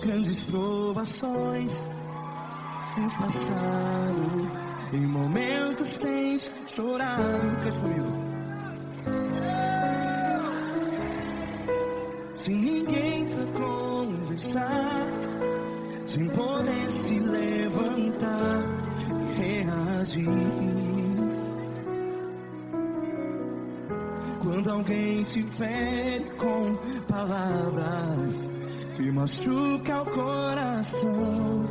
Grandes provações tens passado, em momentos tens chorado. Cante comigo. Sem ninguém pra conversar, sem poder se levantar e reagir. Quando alguém te fere com palavras que machuca o coração,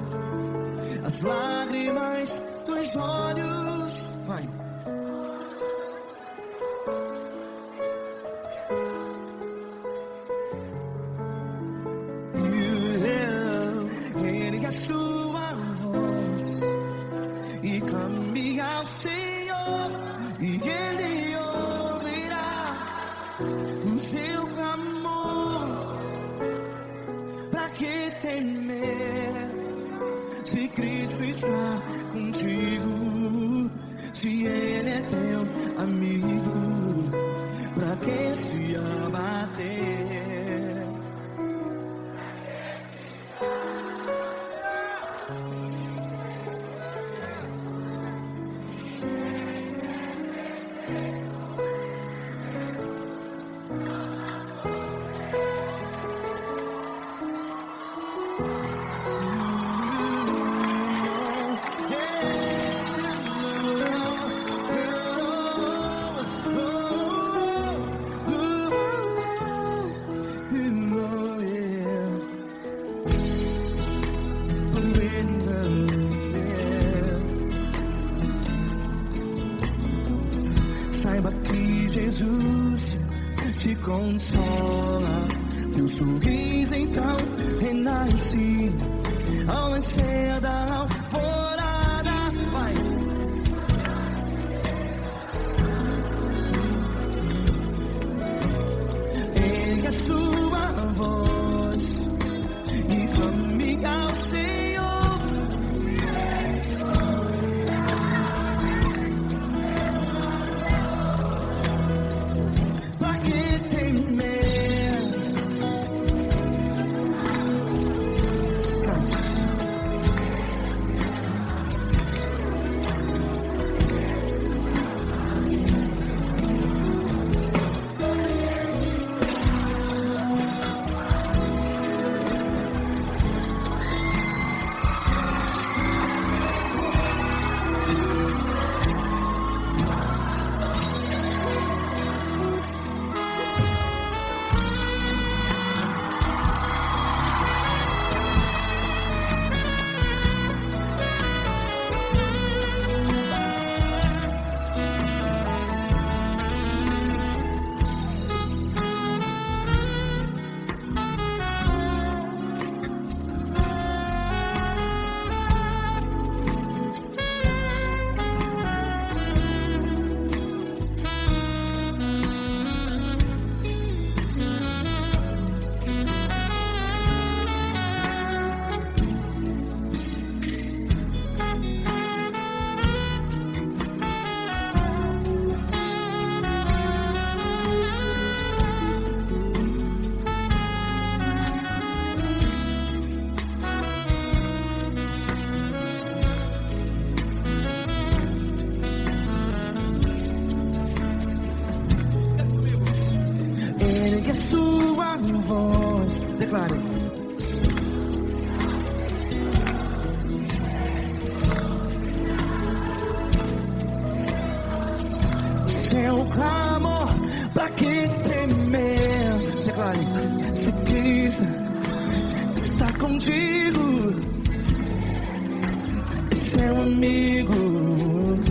as lágrimas dos olhos, vai. Ergue a sua voz e clame ao Senhor, e Ele ouvirá o seu clamor. Pra que temer, se Cristo está contigo? Se Ele é teu amigo, pra que se abater? Saiba que Jesus te consola, teu sorriso então renasce ao nascer da alvorada. Vai. Ergue a sua voz e clame ao Senhor. Ergue a sua voz, declare. Seu clamor, pra que temer? Declare. Se Cristo está contigo, é seu amigo.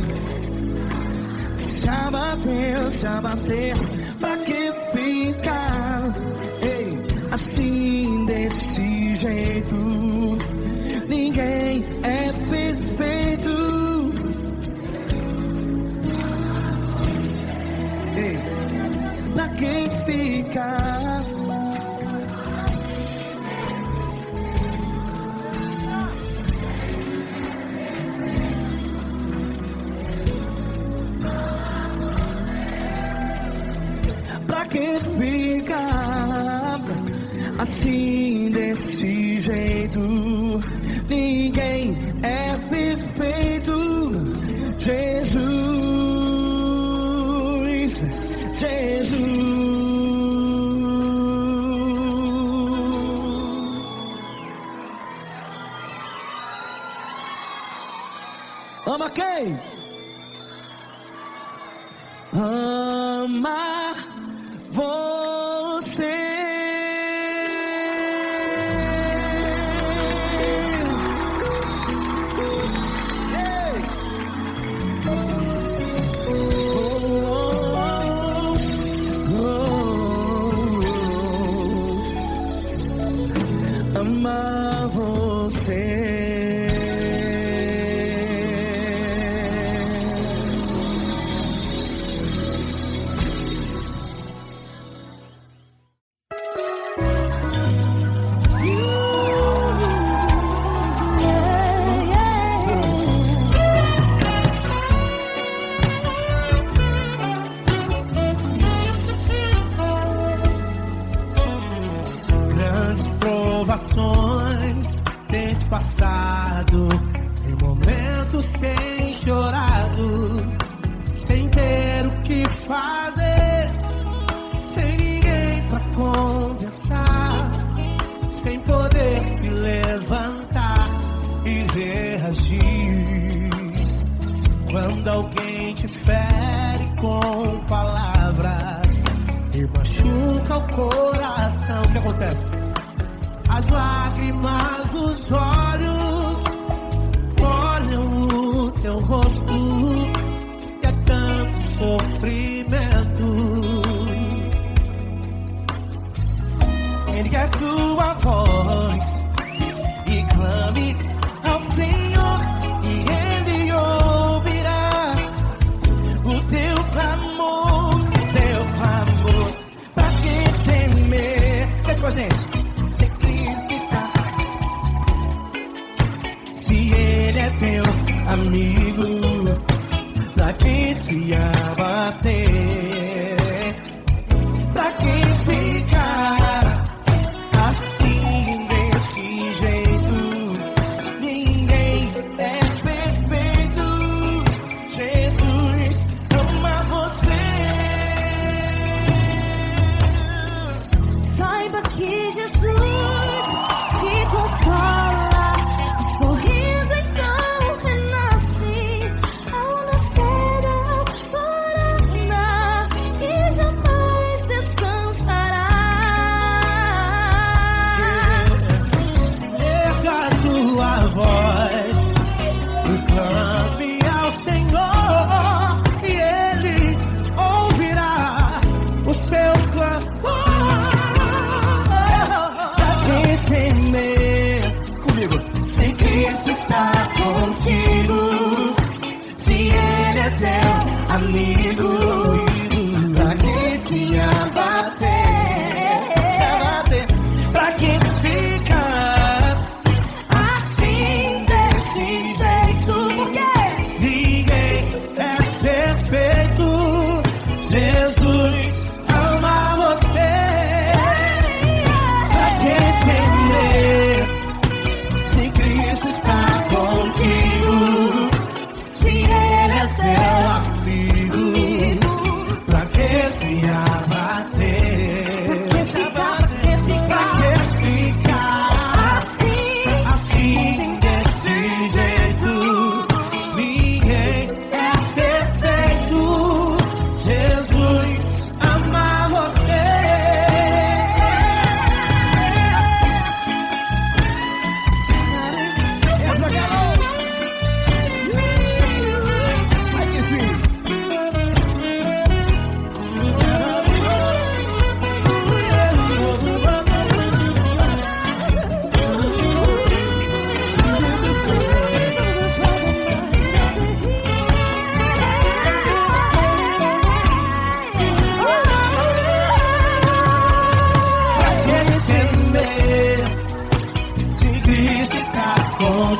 Se abater, pra que ficar? Ei, desse jeito. Ninguém é perfeito. Ei, pra quem ficar? Pra quem fica assim desse jeito? Ninguém é perfeito. Jesus, Jesus. Ama quem? Ama você. Amar você. Provações tens passado, em momentos tens chorado, sem ter o que fazer, sem ninguém pra conversar, sem poder se levantar e reagir. Quando alguém te fere com palavras e machuca o coração, o que acontece? As lágrimas dos olhos molham o teu rosto, e é tanto sofrimento. Ergue a tua voz e clame ao Senhor, e Ele ouvirá o teu clamor, pra quem temer. Cante com a gente. Teu amigo, pra quem se abater, pra quem ficar assim desse jeito. Ninguém é perfeito. Jesus ama você. Saiba que Jesus te consola, sorriso então. Cristo está contigo, se Ele é teu amigo, pra quem se abater, pra quem fica assim desse jeito. Porque ninguém é perfeito. Jesus ama você. Pra quem temer, se Cristo está contigo, se Ele é teu amigo, pra que se abater? Pra que ficar assim desse jeito? Ninguém é perfeito. Jesus ama você.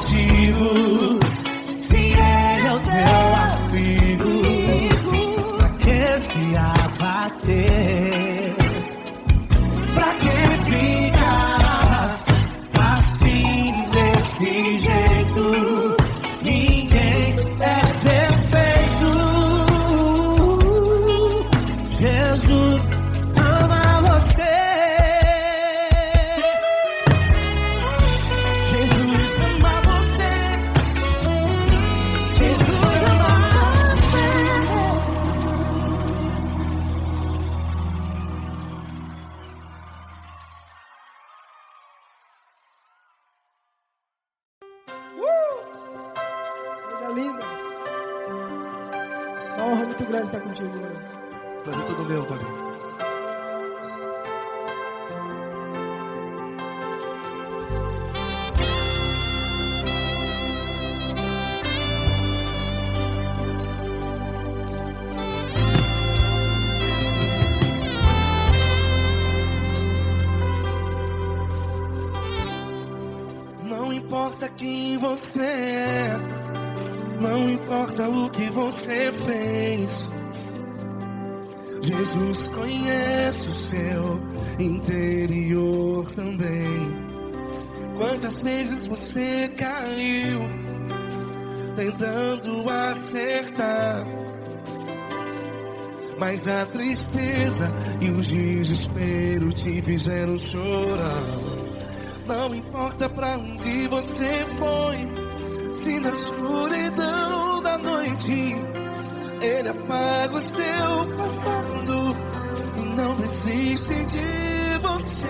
contigo. Se Ele é o teu amigo, pra que se abater? Pra que ficar assim desse jeito? Ninguém é perfeito. Jesus ama você. Jesus ama você. Jesus ama você. Coisa linda. Uma honra muito grande estar contigo, Lord. Prazer todo meu, Paulinho. Não importa quem você é, não importa o que você fez, Jesus conhece o seu interior também. Quantas vezes você caiu tentando acertar, mas a tristeza e o desespero te fizeram chorar. Não importa pra onde você foi, se na escuridão da noite Ele apaga o seu passado e não desiste de você.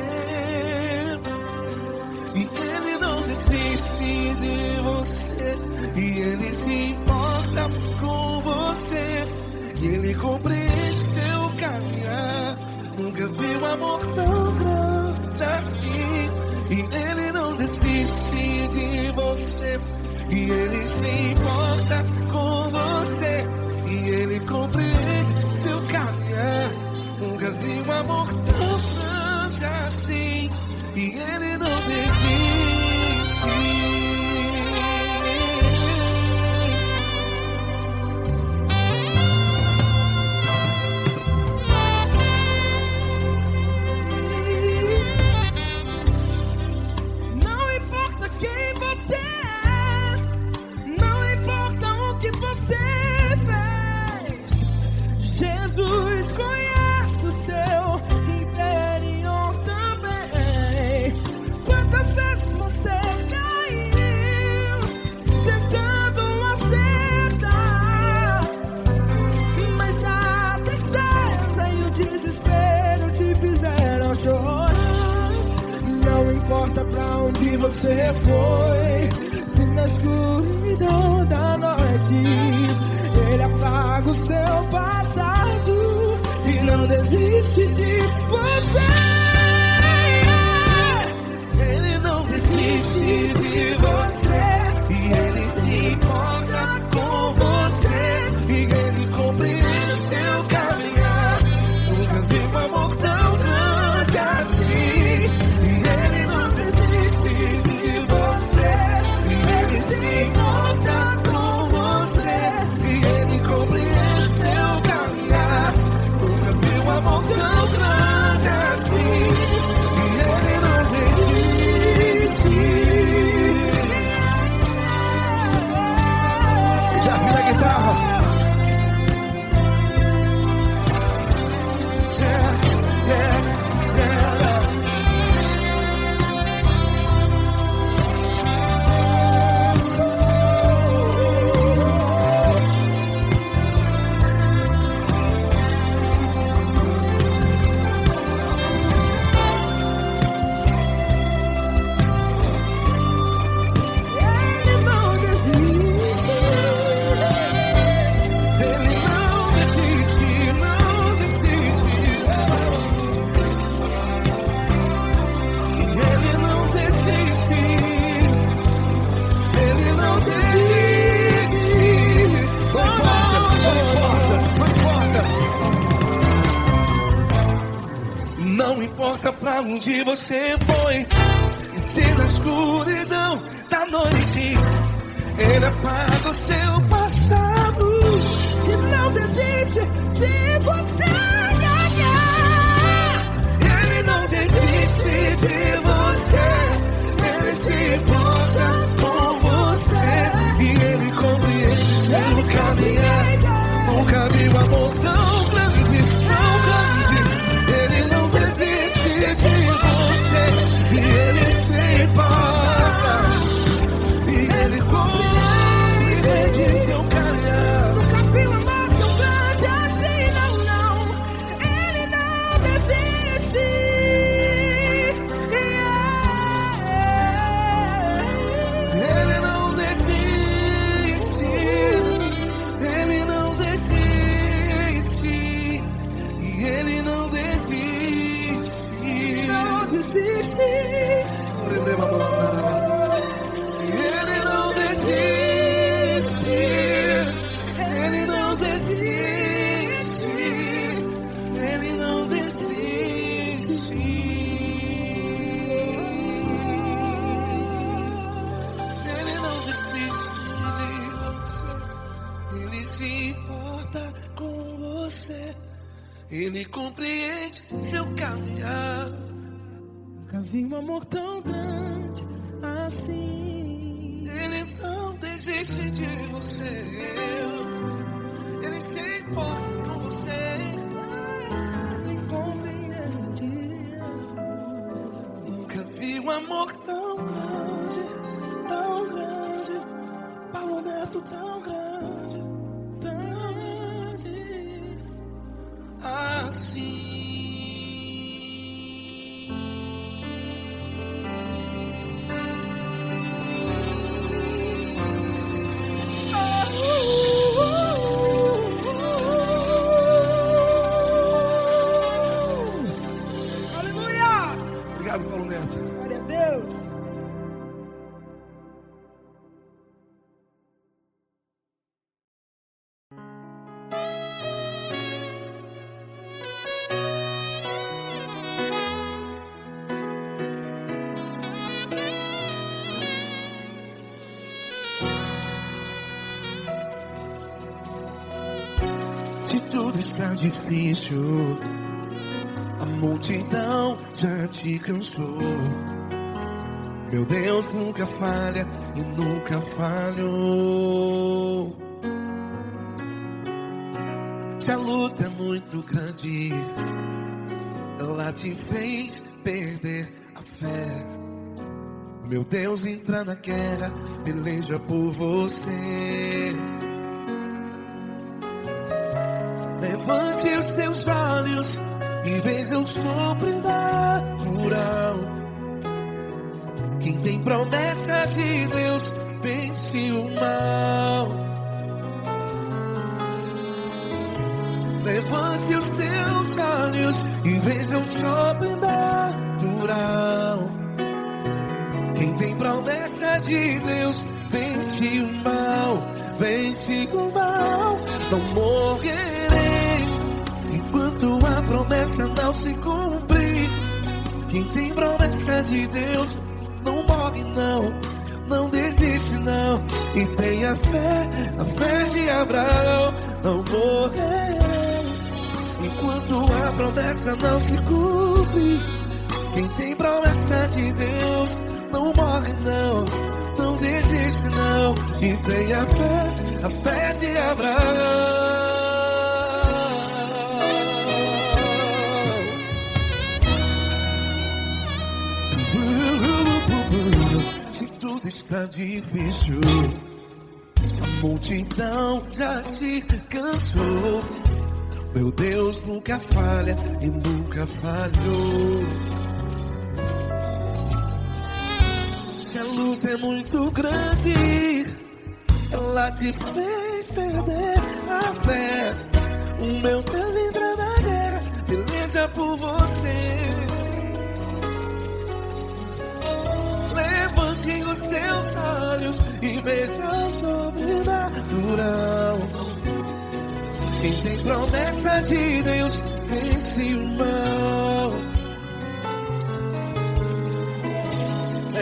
E Ele não desiste de você, e Ele se importa com você, e Ele compreende seu caminhar. Nunca vi um amor tão grande assim. E Ele não desiste de você, e Ele se importa com você, e Ele compreende seu caminhar. Nunca vi um amor tão grande assim, e Ele não desiste. Jesus conhece o seu interior também. Quantas vezes você caiu tentando acertar, mas a tristeza e o desespero te fizeram chorar. Não importa pra onde você foi, se na escuridão da noite Ele apaga o seu passado e não desiste de você. Ele não desiste de você, e Ele se importa com você, e Ele compreende seu caminhar. Nunca vi um amor tão grande assim. E Ele não desiste de você, e Ele se importa com você, e Ele compreende seu caminhar. Nunca vi um amor tão grande assim. E Ele não desiste. Já vi a guitarra. Não importa pra onde você foi, e se na escuridão da da noite. Ele apaga o seu passado e não desiste de você. Ele não desiste de você. Ele se importa com você. E ele compreende seu caminhar. Nunca viu amor tão grande, tão grande. Ele não desiste de você. E ele se importa. E ele compreende seu caminhar. Nunca vi um amor tão grande assim, não, não. Ele não desiste. Ele não desiste. Ele não desiste. E ele não desiste. Não desiste. Ele não desiste. Ele não desiste. Ele não desiste. Ele não desiste de você. Ele se importa com você. Ele compreende seu caminhar. Nunca vi um amor tão grande assim. Ele não desiste de você. Ele se importa com você. Ele compreende. Nunca vi um amor tão grande, tão grande. Paulo Neto tão grande, tão grande assim. Aleluia! Obrigado, Paulo Neto. Glória a Deus. Se tudo está difícil, a multidão já te cansou. Meu Deus nunca falha e nunca falhou. Se a luta é muito grande, ela te fez perder a fé. Meu Deus entra na guerra, peleja por você. Levante os teus olhos e veja o sobrenatural. Quem tem promessa de Deus vence o mal. Levante os teus olhos e veja o sobrenatural. Quem tem promessa de Deus vence o mal. Vence o mal. Não morrerei enquanto a promessa não se cumprir. Quem tem promessa de Deus não morre não, não desiste não. E tenha fé, a fé de Abraão. Não morrerei enquanto a promessa não se cumpre. Quem tem promessa de Deus não morre não, não desiste não. E tenha fé, a fé de Abraão. Se tudo está difícil, a multidão já te cansou. Meu Deus nunca falha e nunca falhou. Se a luta é muito grande, ela te fez perder a fé. O meu Deus entra na guerra, peleja por você. Levante os teus olhos e veja o sobrenatural. Quem tem promessa de Deus vence o mal.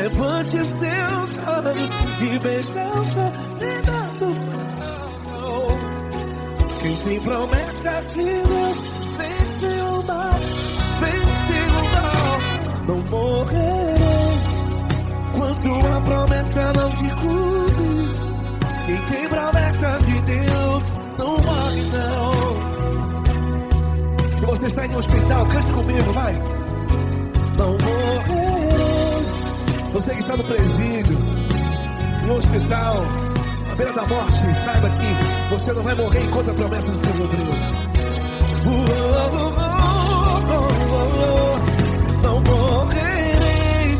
Levante os teus olhos e veja o sofrimento. Quem tem promessa de Deus vence o mal, vence o mal. Não morrerei quando a promessa não se cumpre. Quem tem promessa de Deus não morre não. Se você está em um hospital, cante comigo, vai. Não morrerei. Você que está no presídio, no hospital, à beira da morte, saiba que você não vai morrer enquanto a promessa se cumpriu. Não morrerei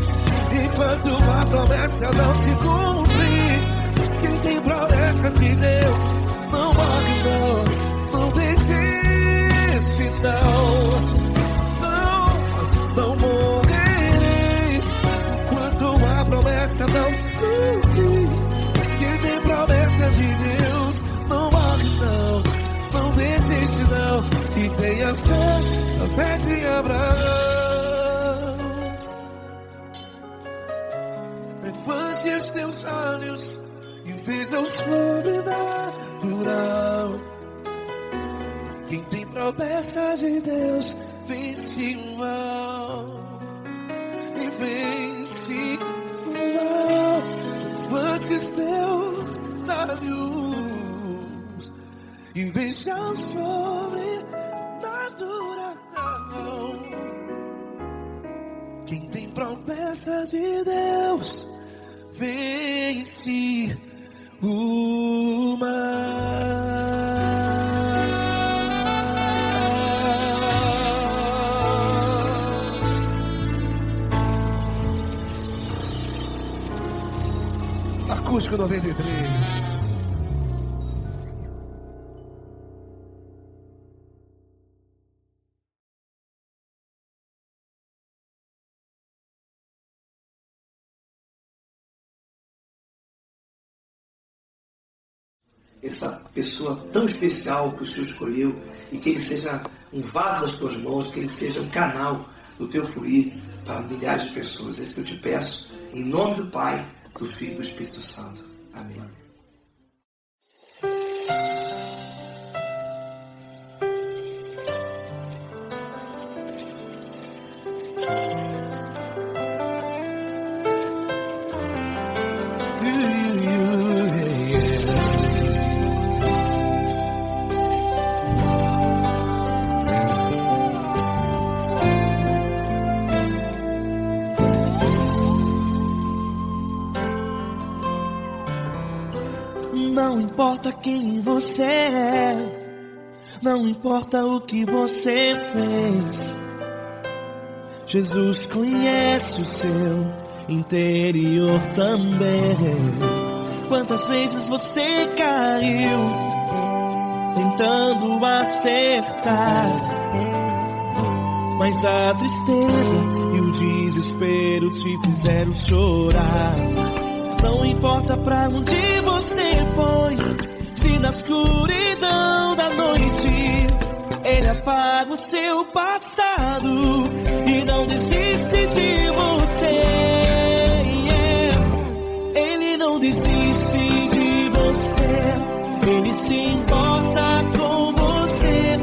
enquanto a promessa não se cumprir. Quem tem promessa de Deus não morre não, não desiste não. Não morrerei quando a promessa não se cumprir. Quem tem promessa de Deus não morre não, não desiste não. E tenha fé, a fé de Abraão. Levante os teus olhos e veja o sobrenatural. Quem tem promessa de Deus vence o mal, e vence o mal. Levante os teus olhos e veja o sobrenatural. Quem tem promessa de Deus vence o mal. Acústico 93. Essa pessoa tão especial que o Senhor escolheu, e que ele seja um vaso das tuas mãos, que ele seja um canal do teu fluir para milhares de pessoas. É isso que eu te peço, em nome do Pai, do Filho e do Espírito Santo. Amém. Não importa quem você é, não importa o que você fez, Jesus conhece o seu interior também. Quantas vezes você caiu tentando acertar, mas a tristeza e o desespero te fizeram chorar. Não importa pra onde você foi, se na escuridão da noite Ele apaga o seu passado e não desiste de você. Ele não desiste de você, Ele se importa com você,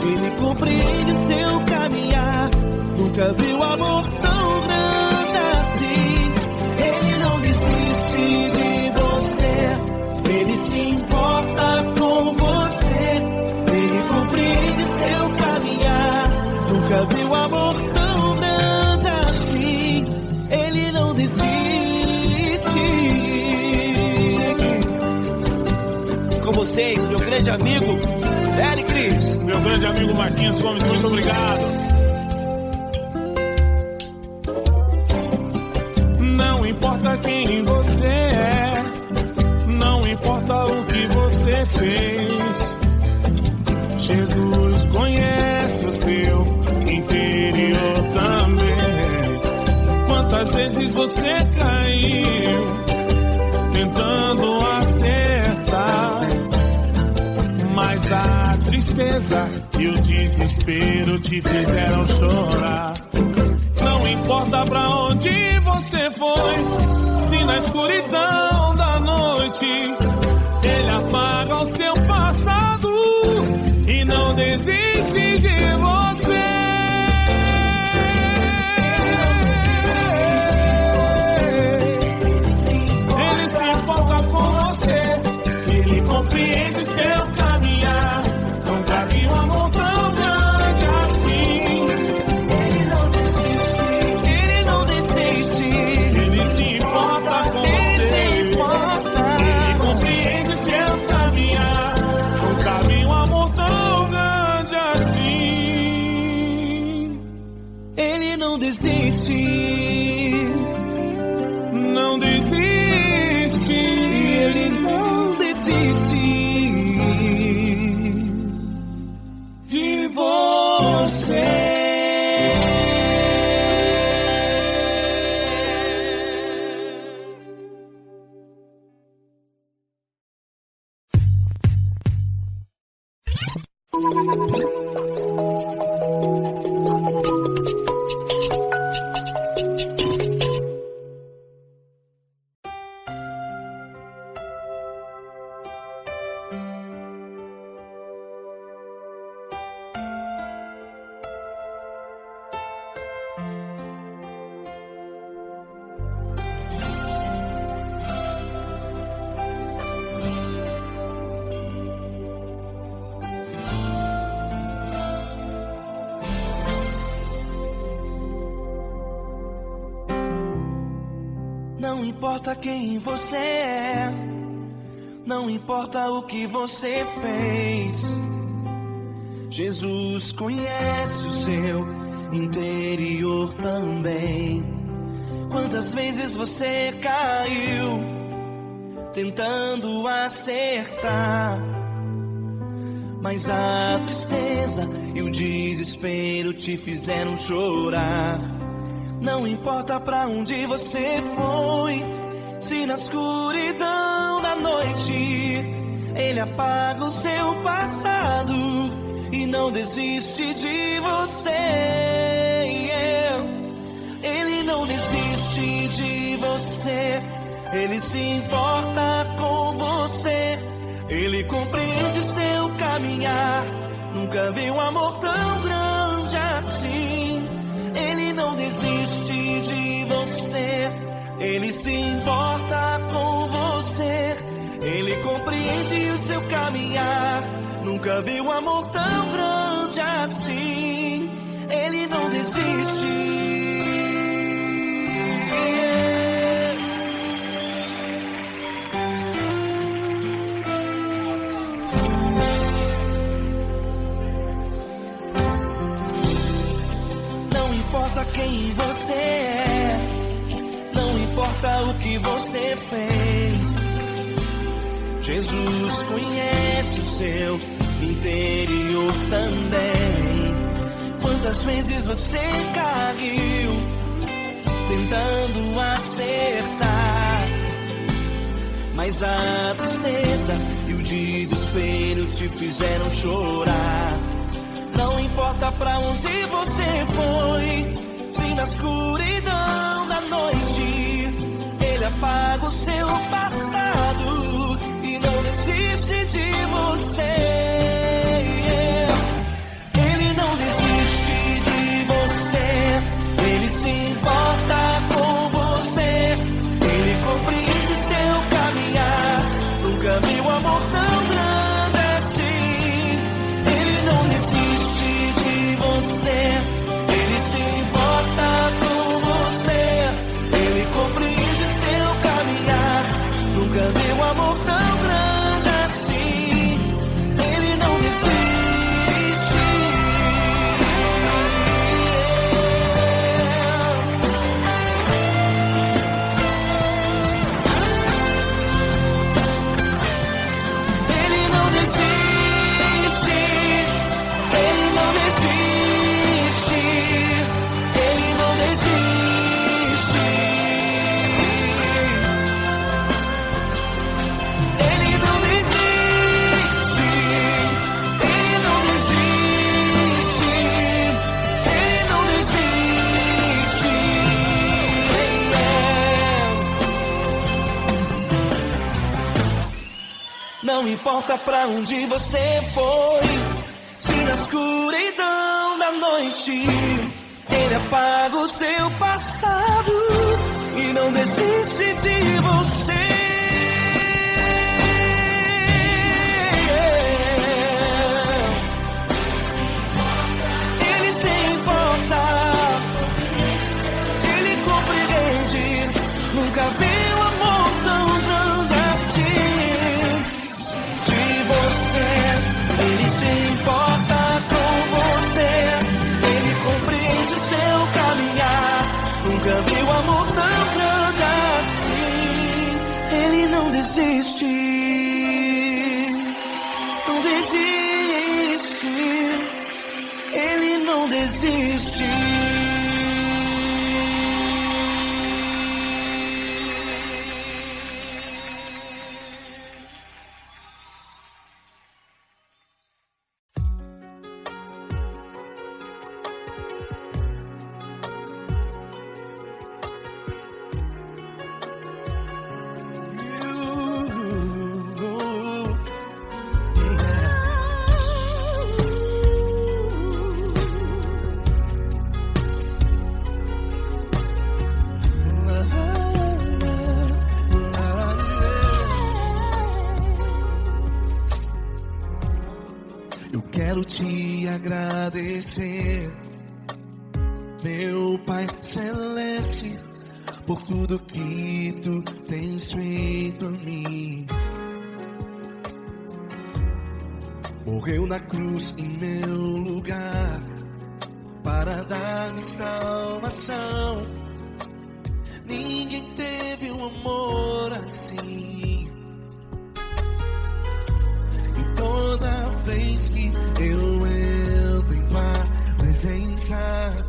Ele compreende o seu caminhar. Nunca viu amor tão grande assim. Ele não desiste de você, Ele se importa com você, Ele compreende seu caminhar. Nunca viu amor tão grande assim. Ele não desiste. Com vocês, meu grande amigo Eli Cris. Meu grande amigo Marquinhos Gomes, muito obrigado. Não importa quem você é, não importa o que você fez, Jesus conhece o seu interior também. Quantas vezes você caiu tentando acertar, mas a tristeza e o desespero te fizeram chorar. Não importa pra onde você foi, se na escuridão da noite Ele apaga o seu passado e não desiste de você. Ele se importa com você, Ele compreende seu caminhar. Nunca vi um amor tão grande assim. Ele não desiste, Ele se importa com você, Ele compreende seu caminhar. Nunca vi um amor tão grande assim. Ele não desiste, não desiste, Ele não desiste de você. Não importa quem você é, não importa o que você fez, Jesus conhece o seu interior também. Quantas vezes você caiu tentando acertar, mas a tristeza e o desespero te fizeram chorar. Não importa pra onde você foi, se na escuridão da noite Ele apaga o seu passado e não desiste de você. Ele não desiste de você, Ele se importa com você, Ele compreende seu caminhar. Nunca vi um amor tão grande assim. Ele não desiste de você, Ele se importa com você, Ele compreende o seu caminhar. Nunca vi um amor tão grande assim. Ele não desiste. Não importa quem você é, não importa o que você fez, Jesus conhece o seu interior também. Quantas vezes você caiu tentando acertar, mas a tristeza e o desespero te fizeram chorar. Não importa pra onde você foi, se na escuridão da noite Ele apaga o seu passado e não desiste de você. Ele não desiste de você, Ele se importa com você, Ele compreende seu caminhar. Nunca vi um amor tão grande assim. Ele não desiste de você, Ele se importa com você, Ele compreende seu caminhar. Nunca vi um amor tão grande assim. Não importa pra onde você foi, se na escuridão da noite Ele apaga o seu passado e não desiste de você. Ele se importa, Ele compreende. Nunca vi um amor tão grande assim de você. Ele se importa com você, Ele compreende o seu caminhar. Nunca vi um amor tão grande assim. Ele não desiste, não desiste. Ele não desiste. Quero te agradecer, meu Pai Celeste, por tudo que tu tens feito a mim. Morreu na cruz em meu lugar para dar-me salvação. Ninguém teve um amor assim. E toda vez que eu entro em tua presença,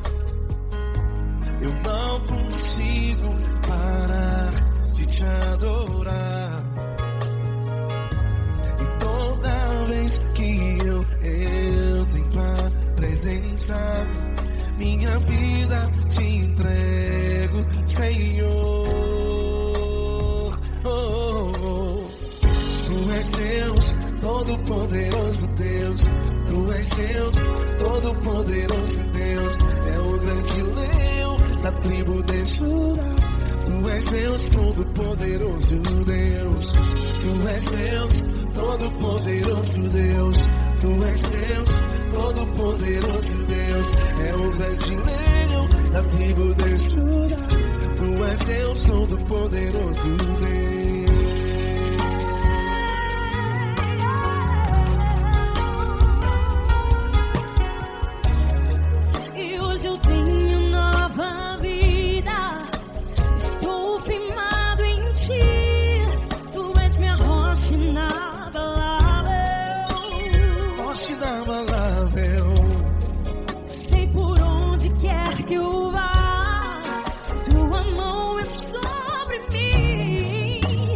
eu não consigo parar de te adorar. E toda vez que eu entro em tua presença, minha vida te entrego, Senhor. Tu és Deus, Todo-Poderoso Deus. Tu és Deus, Todo-Poderoso Deus. É o grande leão da tribo de Judá. Tu és Deus, Todo-Poderoso Deus. Tu és Deus, Todo-Poderoso Deus. Tu és Deus, Todo-Poderoso Deus. É o grande leão da tribo de Judá. Tu és Deus, Todo-Poderoso Deus. Sei por onde quer que eu vá, tua mão é sobre mim.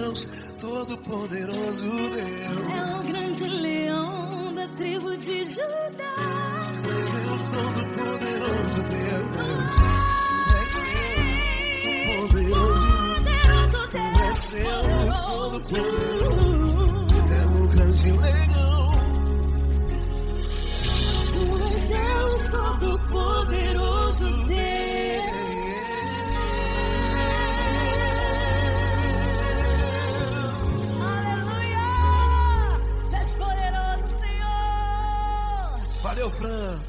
Deus, todo-poderoso Deus. É o grande leão da tribo de Judá. Deus, todo-poderoso Deus. Deus, todo-poderoso. É o grande leão. Tu és Deus, todo-poderoso Deus. Aleluia! Tu és poderoso, Senhor. Valeu, Fran.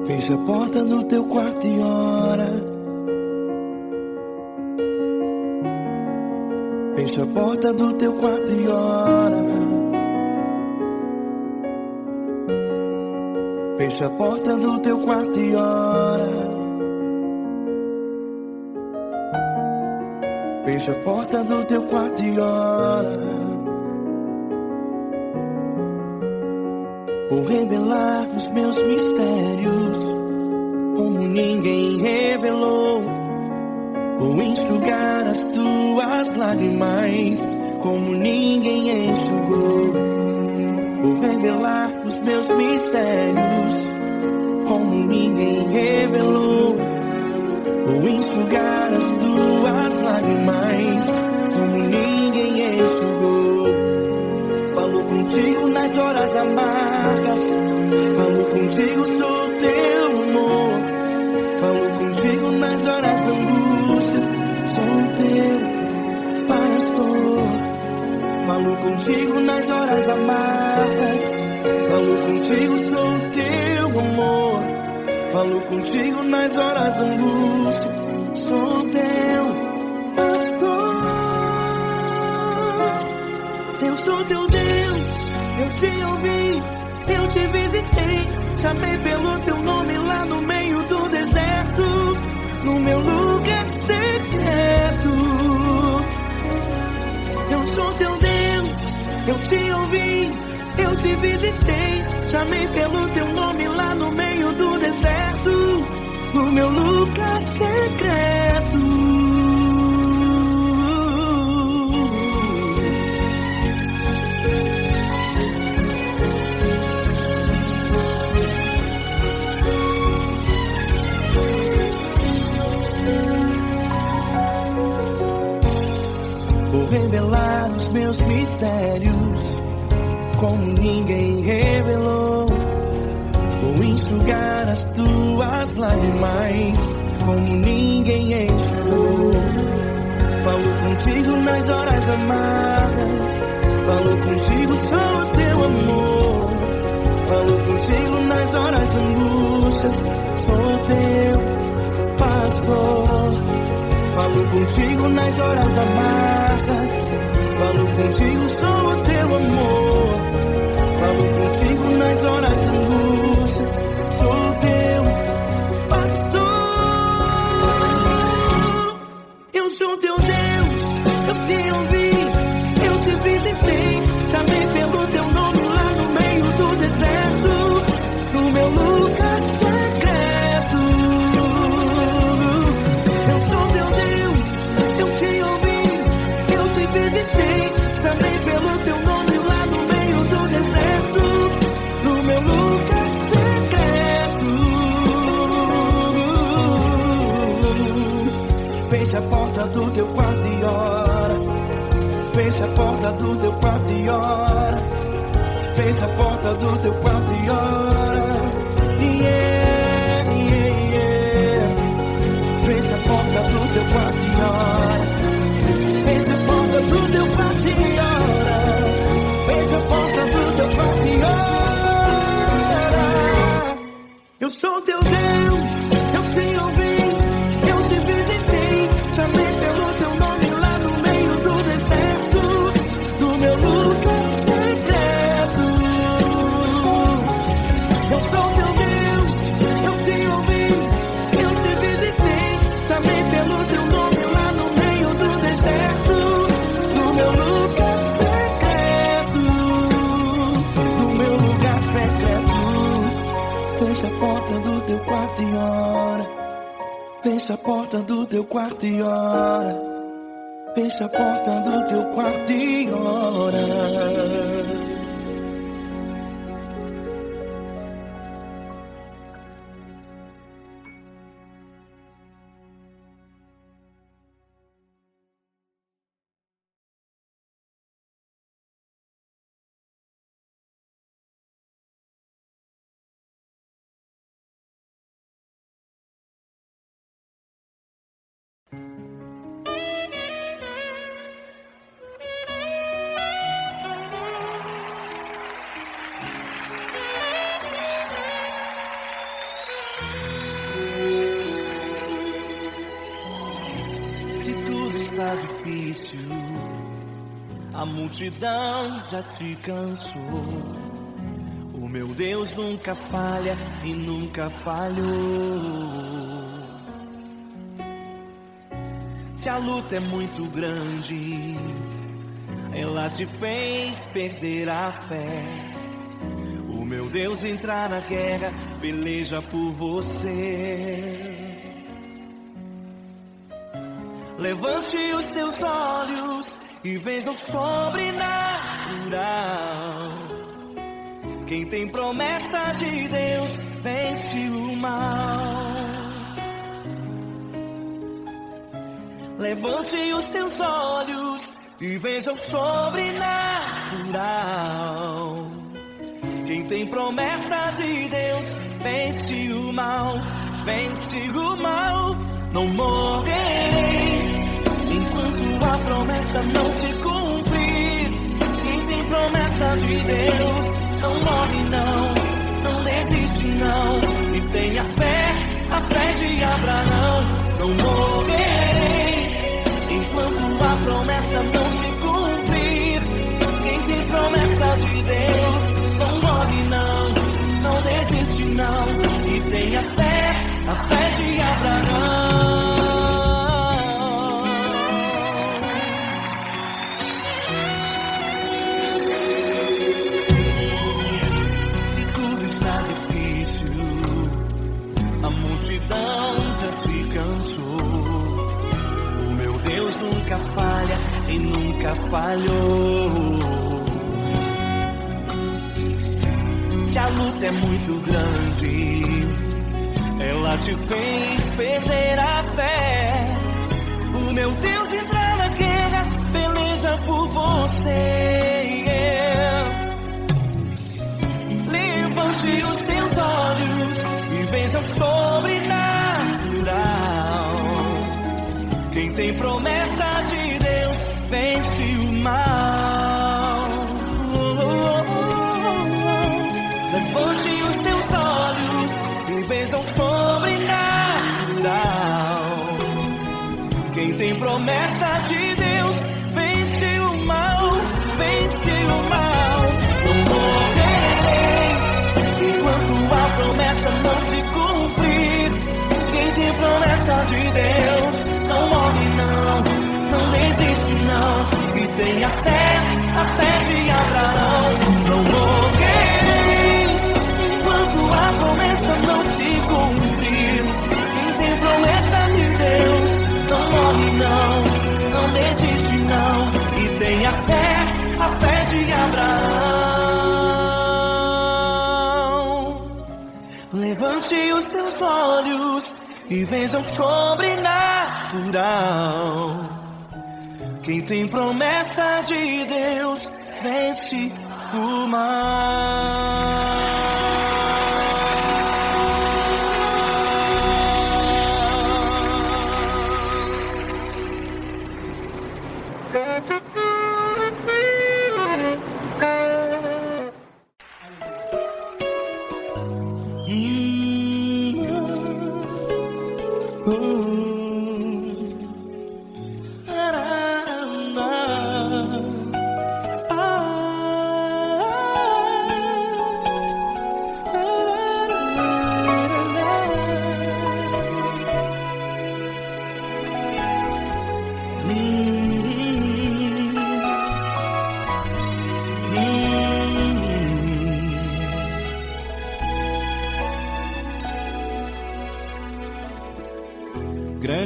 Fecha a porta do teu quarto e ora. Fecha a porta do teu quarto e ora. Fecha a porta do teu quarto e ora. Fecha a porta do teu quarto e ora. Vou revelar os meus mistérios como ninguém revelou. Vou enxugar as tuas lágrimas como ninguém enxugou. Vou revelar os meus mistérios como ninguém revelou. Vou enxugar as tuas lágrimas como ninguém enxugou. Falo contigo nas horas amargas, falo contigo, sou teu amor. Falo contigo nas horas da angústias, sou teu pastor. Falo contigo nas horas amargas, falo contigo, sou teu amor. Falo contigo nas horas da angústias, sou teu pastor. Eu sou teu Deus, eu te ouvi, eu te visitei. Chamei pelo teu nome lá no meio do deserto, no meu lugar secreto. Eu sou teu Deus, eu te ouvi, eu te visitei. Chamei pelo teu nome lá no meio do deserto, no meu lugar secreto. Vou revelar os meus mistérios como ninguém revelou. Vou enxugar as tuas lágrimas como ninguém enxugou. Falo contigo nas horas amargas, falo contigo, sou teu amor. Falo contigo nas horas de angústias, sou teu pastor. Falo contigo nas horas amargas, falo contigo, sou teu amor. Falo contigo nas horas de angústias, sou teu pastor. Eu sou teu Deus, eu te ouvi, eu te visitei. Chamei pelo teu nome lá no meio do deserto, no meu lugar secreto. Eu sou teu Deus, eu te ouvi, eu te visitei. Chamei pelo teu nome lá no meio do deserto, no meu lugar secreto. Fecha a porta do teu quarto e ora. Fecha a porta do teu quarto e ora. Fecha a porta do teu quarto e ora. Yeah, yeah, yeah. Fecha a porta do teu quarto e ora. Fecha a porta do teu quarto e ora. Fecha a porta do teu quarto e ora. Eu sou teu Deus, eu te ouvi, eu te visitei. Chamei pelo teu nome lá no meio do porta do teu quarto e ora. Fecha a porta do teu quarto e ora. Se tudo está difícil, a multidão já te cansou. O meu Deus nunca falha e nunca falhou. Se a luta é muito grande, ela te fez perder a fé. O meu Deus entrar na guerra, peleja por você. Levante os teus olhos e veja o sobrenatural. Quem tem promessa de Deus vence o mal. Levante os teus olhos e veja o sobrenatural. Quem tem promessa de Deus vence o mal, vence o mal. Não morrerei enquanto a promessa não se cumprir. Quem tem promessa de Deus não morre não desiste não. E tenha fé, a fé de Abraão. Não morrerei enquanto a promessa não se cumprir. Quem tem promessa de Deus não morre não desiste não. E tenha fé, a fé de Abraão. Se tudo está difícil, a multidão já te cansou. O meu Deus nunca falha e nunca falhou. Se a luta é muito grande, ela te fez perder a fé. O meu Deus entrar na guerra, peleja por você. Levante os teus olhos e veja o sobrenatural. Quem tem promessa de Deus vence o mal. Levante os teus olhos e veja o sobrenatural. Quem tem promessa de Deus vence o mal, vence o mal. Não morrerei enquanto a promessa não se cumprir. Quem tem promessa de Deus não morre não desiste não. E tenha fé, a fé de Abraão. Não morrerei enquanto a promessa não se cumprir. Quem tem promessa de Deus não morre não desiste não. E tenha fé, a fé de Abraão. Levante os teus olhos e veja o sobrenatural. Quem tem promessa de Deus vence o mal.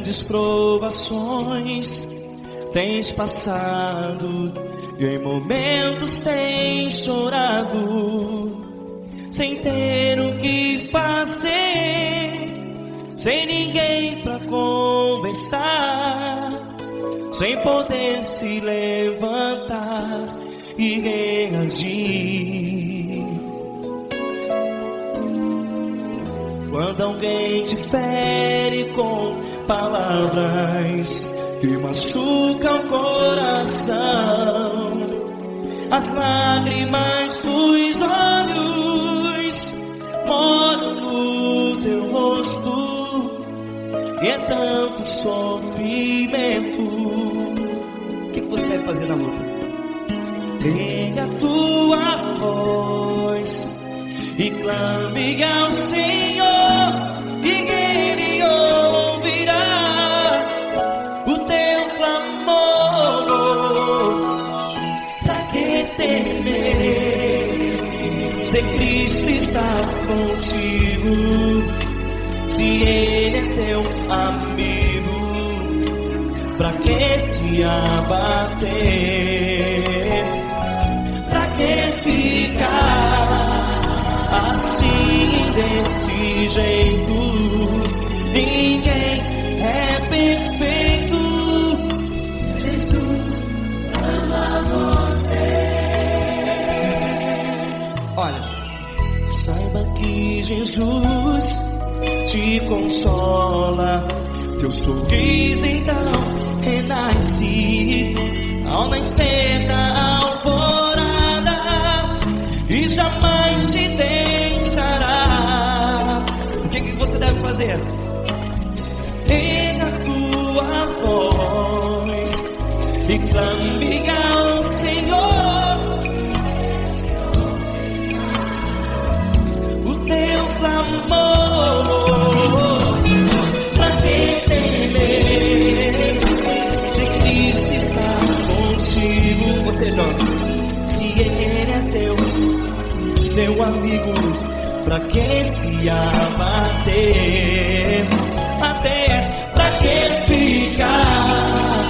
grandes provações tens passado e em momentos tens chorado, sem ter o que fazer, sem ninguém pra conversar, sem poder se levantar e reagir. Quando alguém te fere com palavras que machucam o coração, as lágrimas dos olhos molham no teu rosto, e é tanto sofrimento. O que você vai fazer na luta? Erga a tua voz e clame ao Senhor, e Ele ouvirá o teu clamor. Pra que temer, se Cristo está contigo, se Ele é teu amigo? Pra que se abater? Pra que ficar assim desse jeito? Ninguém é perfeito. Jesus ama você. Olha, saiba que Jesus te consola, teu sorriso então renasce ao nascer da alvorada, e jamais te deixará. O que você deve fazer? Erga a tua voz e clame ao Senhor, o teu clamor. Pra que temer, se Cristo está contigo? Você joga. Se Ele é teu amigo, pra que se abater? Até pra que ficar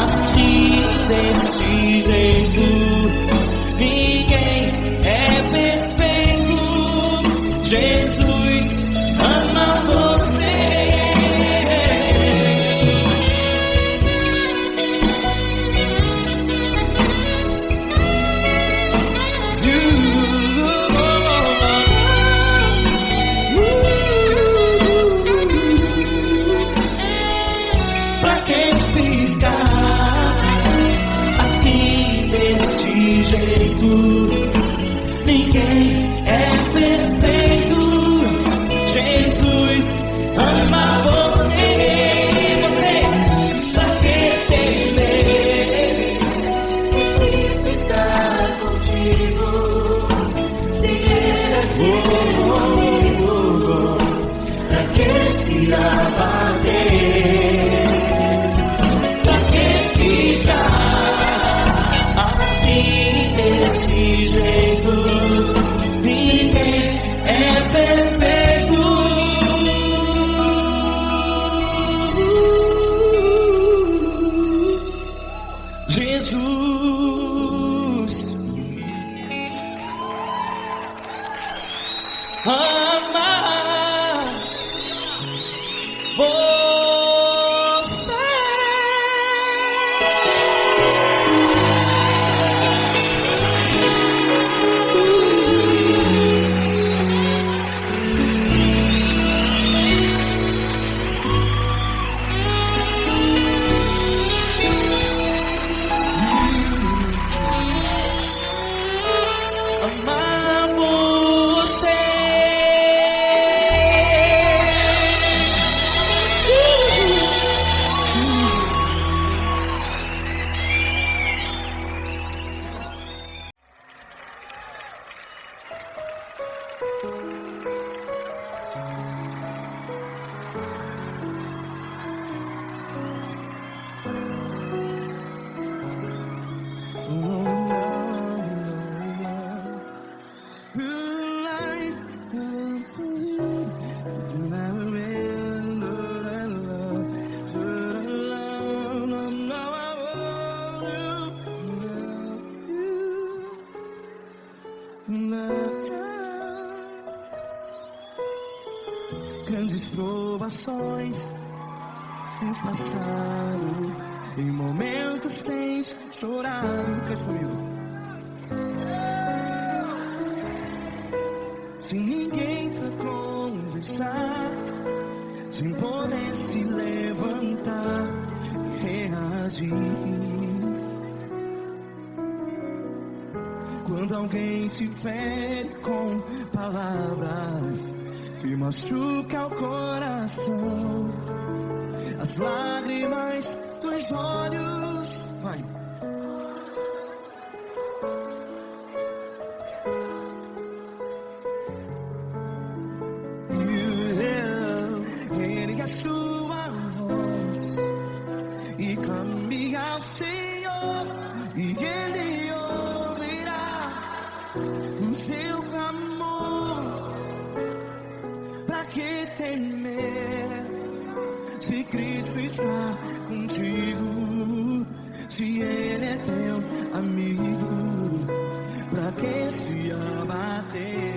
assim desse jeito? Ninguém é perfeito. Jesus ama você. Ninguém é perfeito. Jesus ama você. Você, pra que temer? Cristo está contigo. Se Ele é teu amigo, pra que se abater? Pra que ficar assim desse jeito? Ninguém é perfeito. Jesus ama você. Amar você. grandes provações tens passado, em momentos tens chorado. Cante comigo. Sem ninguém pra conversar, sem poder se levantar e reagir. Quando alguém te fere com palavras que machuca o coração, as lágrimas dos olhos, vai. Ergue a sua voz e clame ao Senhor, e Ele ouvirá o seu clamor. Pra que temer, se Cristo está contigo? Se Ele é teu amigo, pra que se abater?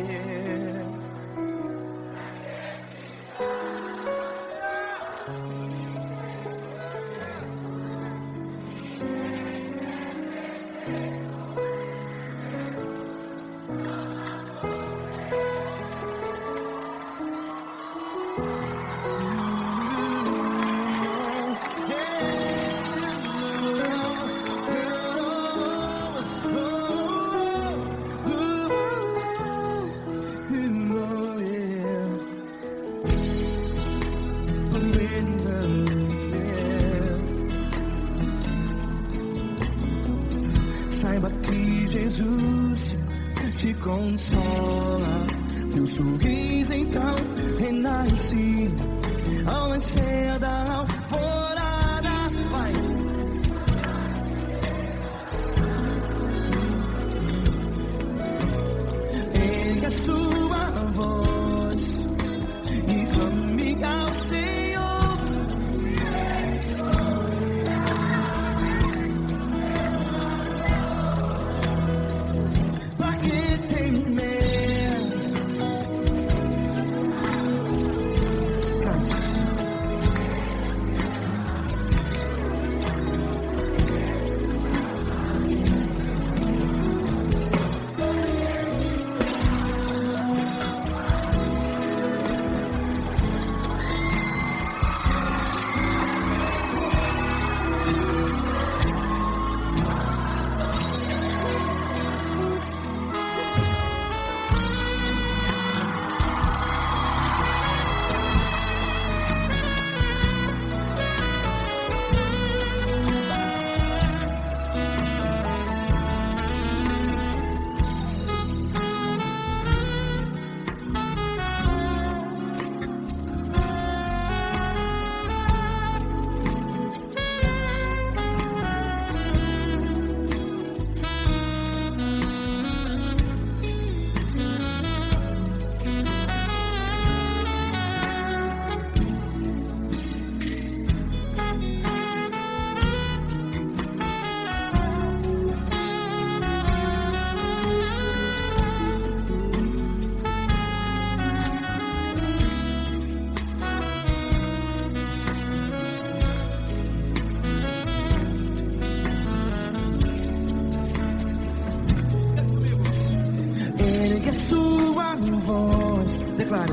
Saiba que Jesus te consola, teu sorriso então renasce ao nascer da alvorada. Vai. Ergue a sua voz e clame ao Senhor. Sua voz, declare.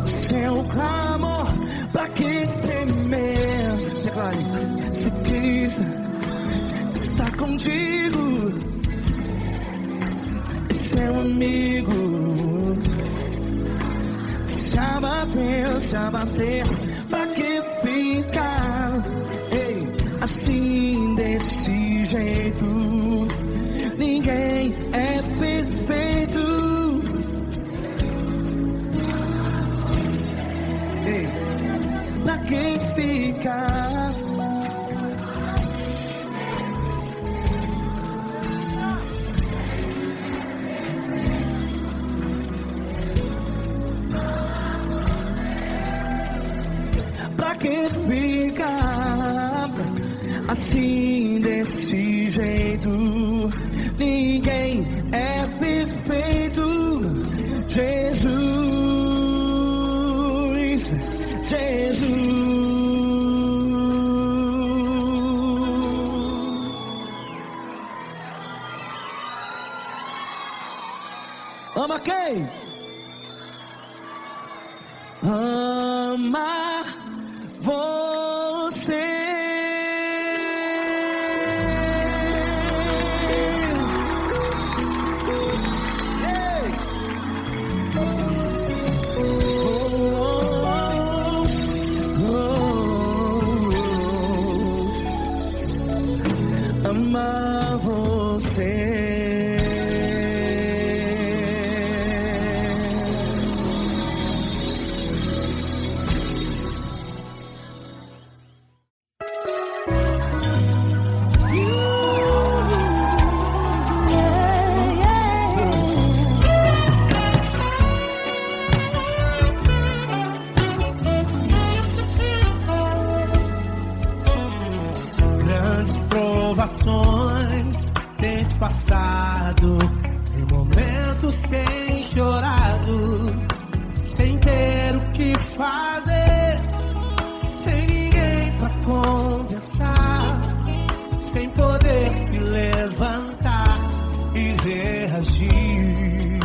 Seu clamor, pra que temer? Declare. Se Cristo está contigo, é seu amigo. Se abater, pra que ficar, ei, assim desse jeito? Ninguém é perfeito. Ei, pra que ficar? Pra que ficar assim desse jeito. Ninguém é perfeito. Jesus, Jesus. Ama quem? Ama você. Ei! Ama você. Grandes provações tens passado, em momentos tens chorado, sem ter o que fazer, sem ninguém pra conversar, sem poder se levantar e reagir.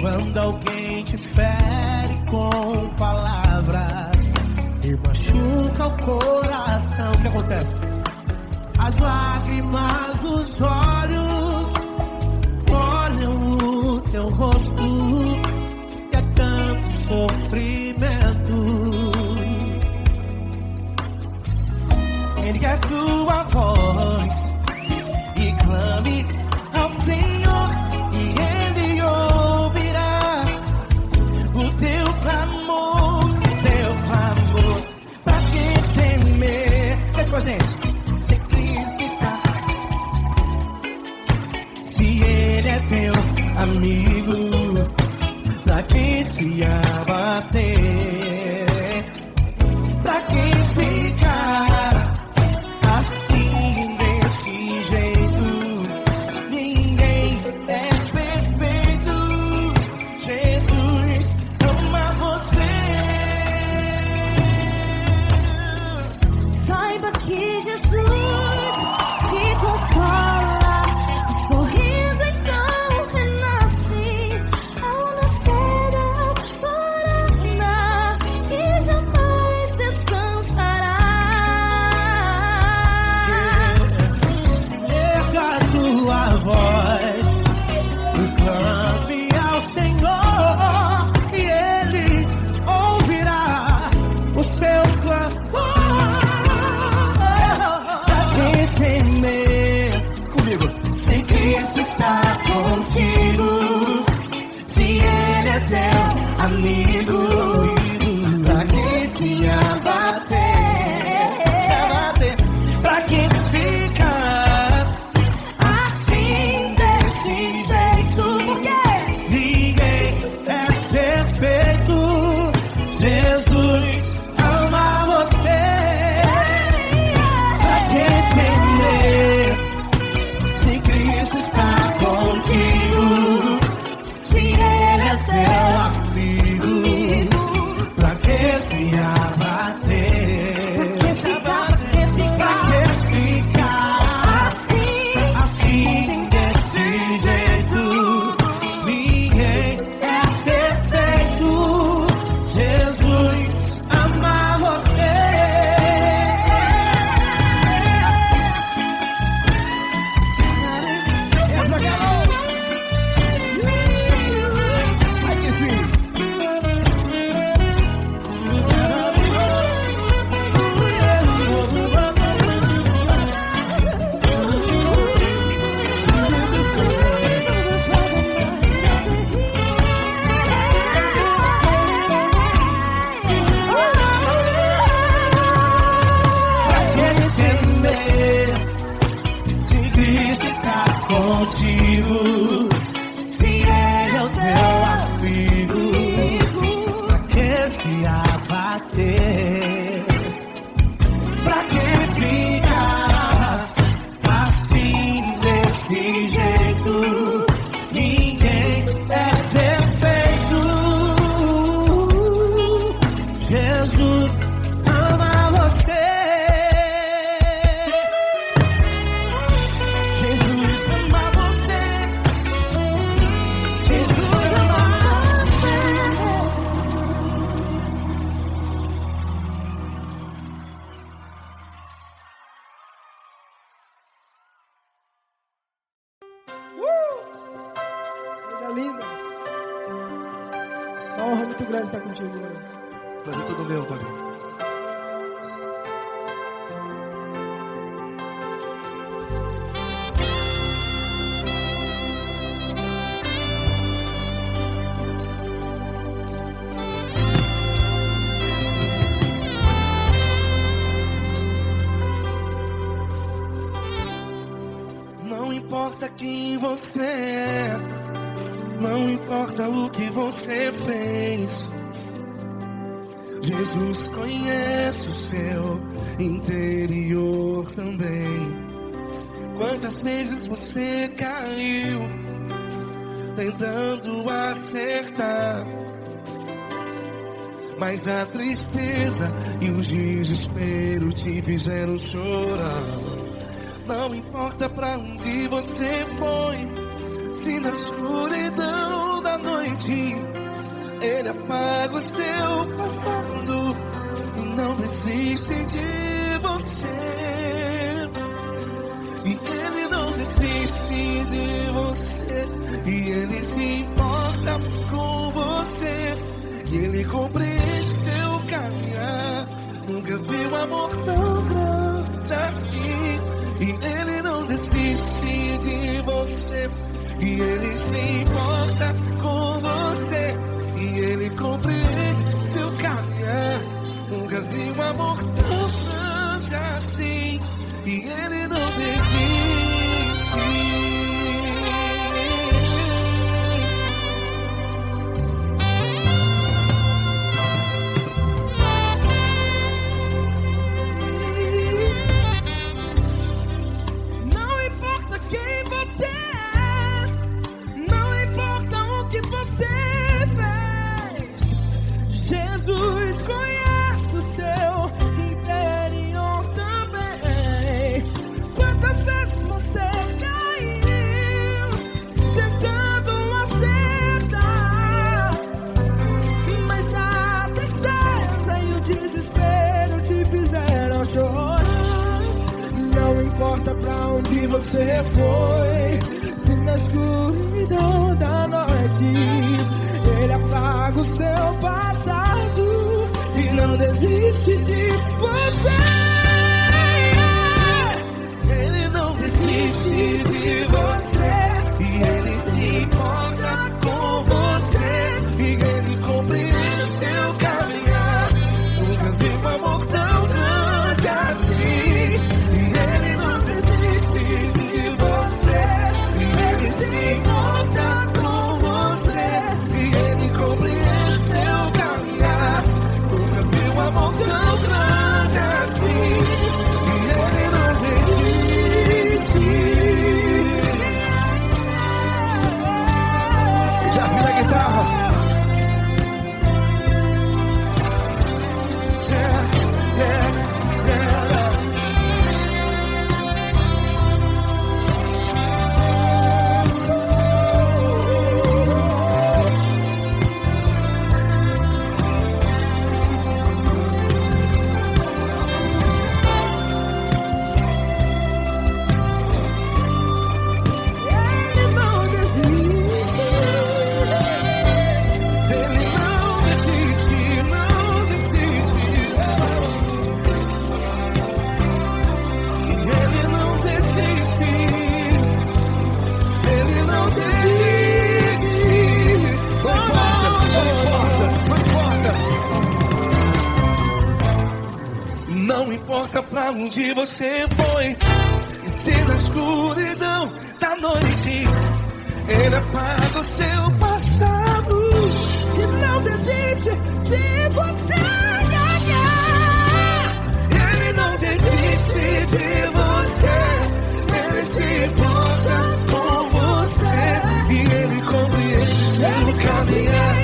Quando alguém te fere com palavras e machuca o coração, o que acontece? As lágrimas dos olhos molham o teu rosto, e é tanto sofrimento. Ergue a tua voz e clame ao Senhor, e Ele ouvirá o teu clamor, pra que temer? Faz com a gente. Se Cristo está, se Ele é teu amigo, pra que se abater? Pra que ficar assim desse jeito? Ninguém é perfeito. Jesus ama você. Saiba que Jesus te consola, o sorriso então renasce ao nascer da alvorada e jamais descansará. Erga a tua voz e clame ao Senhor, e Ele ouvirá o seu clamor. Pra que temer? Comigo. Se Cristo está contigo, se Ele é teu amigo, pra que se abater? Pra que ficar assim desse jeito? Ninguém é perfeito. Jesus ama você. Pra que temer? Se Cristo está contigo, se Ele é teu amigo, está contigo, mano. Prazer todo meu, Paulinho. Não importa quem você é, não importa o que você fez, Jesus conhece o seu interior também. Quantas vezes você caiu tentando acertar, mas a tristeza e o desespero te fizeram chorar. Não importa pra onde você foi, se na escuridão da noite Ele apaga o seu passado e não desiste de você. E Ele não desiste de você, e Ele se importa com você, e Ele compreende seu caminhar. Nunca vi um amor tão grande assim. E Ele não desiste de você, e Ele se importa com você, e Ele compreende seu caminhar. Nunca vi um amor tão grande assim, e Ele não desiste. Jesus conhece o seu interior também. Quantas vezes você caiu tentando acertar, mas a tristeza e o desespero te fizeram chorar. Não importa pra onde você foi, se na escuridão da noite Ele apaga o seu passado e não desiste de você. Ele não desiste de você, e Ele se importa com você, e Ele compreende seu caminhar. Nunca vi um amor tão grande assim. E Ele não desiste de você, e Ele se importa com você, e Ele compreende seu caminhar. Nunca vi um amor tão grande assim. E Ele não desiste. Já vi a guitarra. Não importa pra onde você foi, e se na escuridão da noite Ele apaga o seu passado e não desiste de você. Ele não desiste de você, Ele se importa com você, e Ele compreende seu caminhar.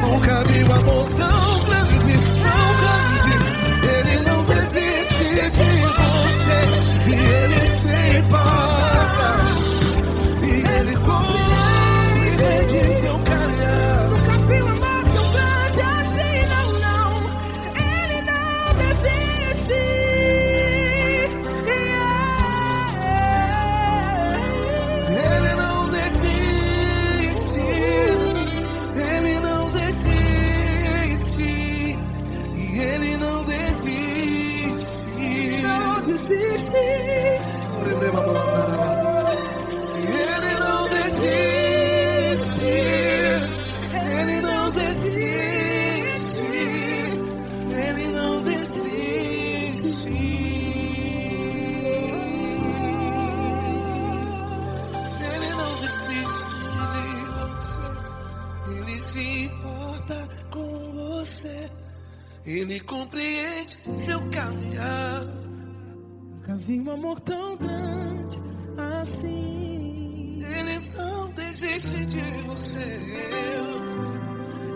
Nunca vi um amor tão grande, tão grande. Ele não desiste de você, e Ele se importa, e Ele compreende seu caminhar. Nunca vi um amor tão grande assim, não, não. Ele não desiste. Ele não desiste. Ele não desiste. Ele não desiste de você. Ele se importa com você. Ele compreende seu caminhar. Nunca vi um amor tão grande assim. Ele não desiste de você.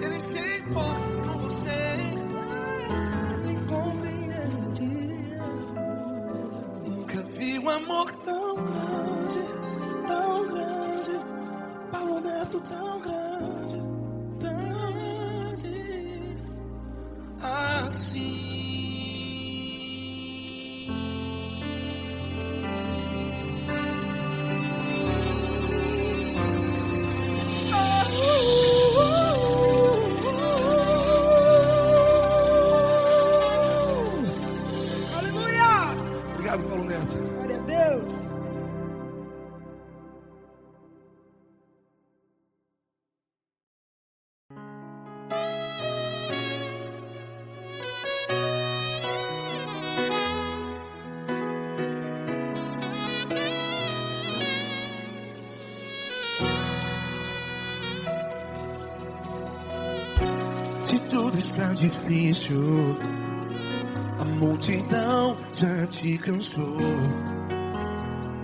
Ele se importa com você. Ele compreende. Nunca vi um amor tão grande, Paulo Neto tão grande, assim. Aleluia! Obrigado, Paulo Neto. Glória a Deus. Se tudo está difícil, a multidão já te cansou.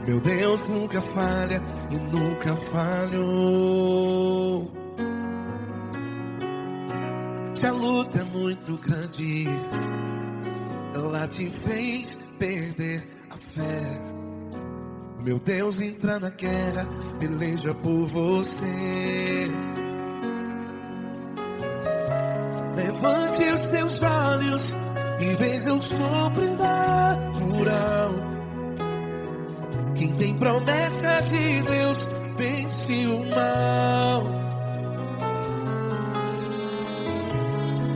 Meu Deus nunca falha e nunca falhou. Se a luta é muito grande, ela te fez perder a fé. Meu Deus entra na guerra, peleja por você. Levante os teus olhos e veja o sobrenatural. Quem tem promessa de Deus vence o mal.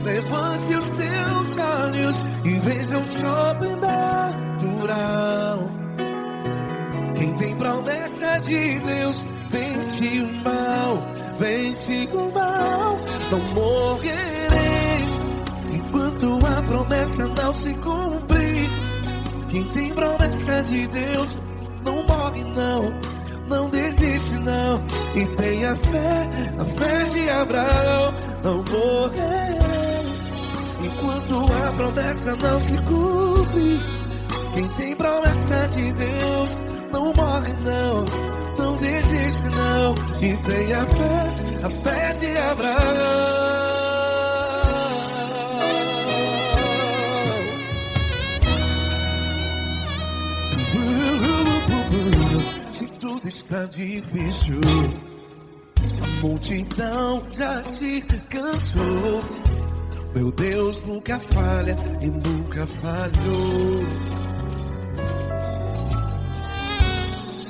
Levante os teus olhos e veja o sobrenatural. Quem tem promessa de Deus vence o mal. Vence o mal. Não morrerei enquanto a promessa não se cumprir. Quem tem promessa de Deus não morre não, não desiste não. E tenha fé, a fé de Abraão. Não morrerei enquanto a promessa não se cumpre. Quem tem promessa de Deus não morre não, não desiste não. E tenha fé, a fé de Abraão. Se tudo está difícil, a multidão já te cansou. Meu Deus nunca falha e nunca falhou.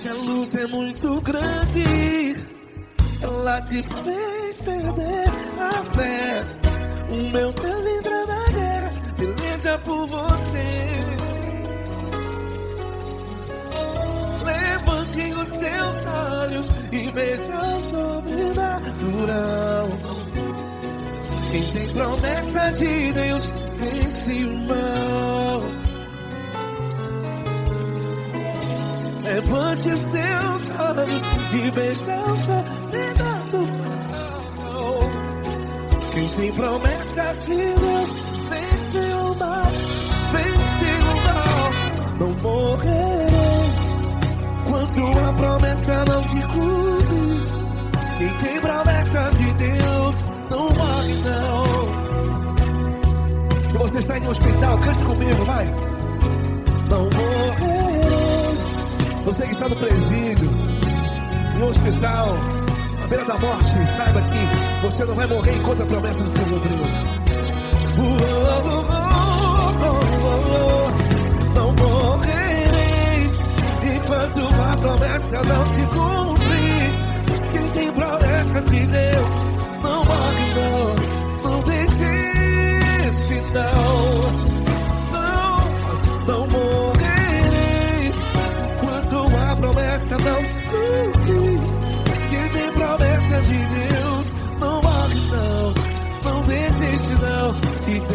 Se a luta é muito grande, ela te fez perder a fé. O meu Deus entra na guerra, peleja por você. Levante os teus olhos e veja o sobrenatural. Quem tem promessa de Deus vence o mal. Levante os teus olhos e veja o sobrenatural. Quem tem promessa de Deus vence o mal. Vence o mal. Não morrerei enquanto a promessa não se cumpre. Quem tem promessa de Deus não morre não. Se você está em um hospital, cante comigo, vai. Não morrerei. Você que está no presídio, no hospital, à beira da morte, saiba que você não vai morrer enquanto a promessa não se cumpriu. Não morrerei enquanto a promessa não se cumprir. Quem tem promessa de Deus não morre não, não desiste não. Não morrerei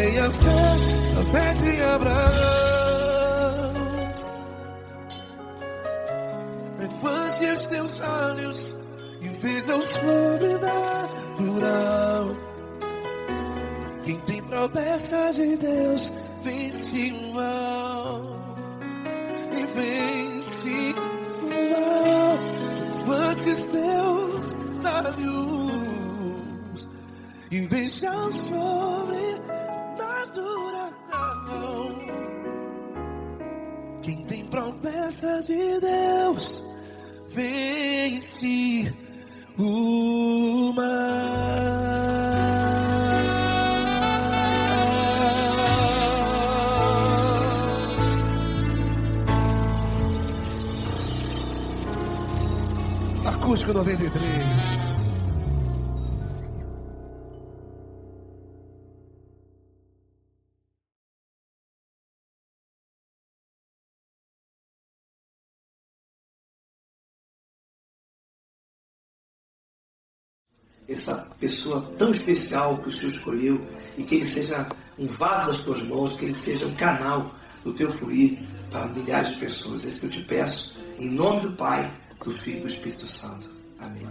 Tenha fé, a fé de Abraão. Levante os teus olhos e veja o sobrenatural. Quem tem promessas de Deus vence o mal. E vence o mal. Levante os teus olhos e veja o sobrenatural. Quem tem promessas de Deus vence o mal. Acústico 93. Essa pessoa tão especial que o Senhor escolheu, e que ele seja um vaso das tuas mãos, que ele seja um canal do teu fluir para milhares de pessoas. É isso que eu te peço, em nome do Pai, do Filho e do Espírito Santo. Amém.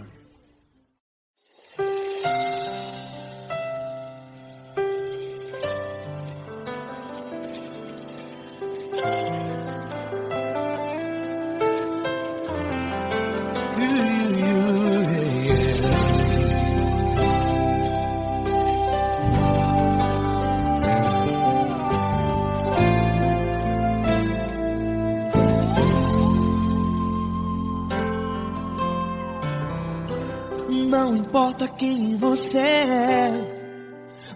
Não importa quem você é,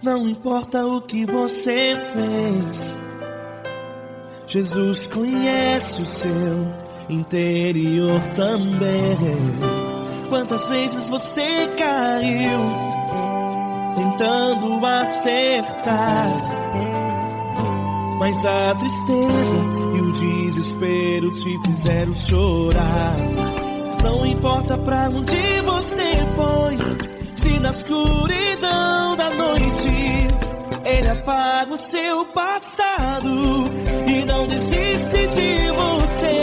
não importa o que você fez, Jesus conhece o seu interior também. Quantas vezes você caiu tentando acertar, mas a tristeza e o desespero te fizeram chorar. Não importa pra onde você foi, se na escuridão da noite Ele apaga o seu passado e não desiste de você.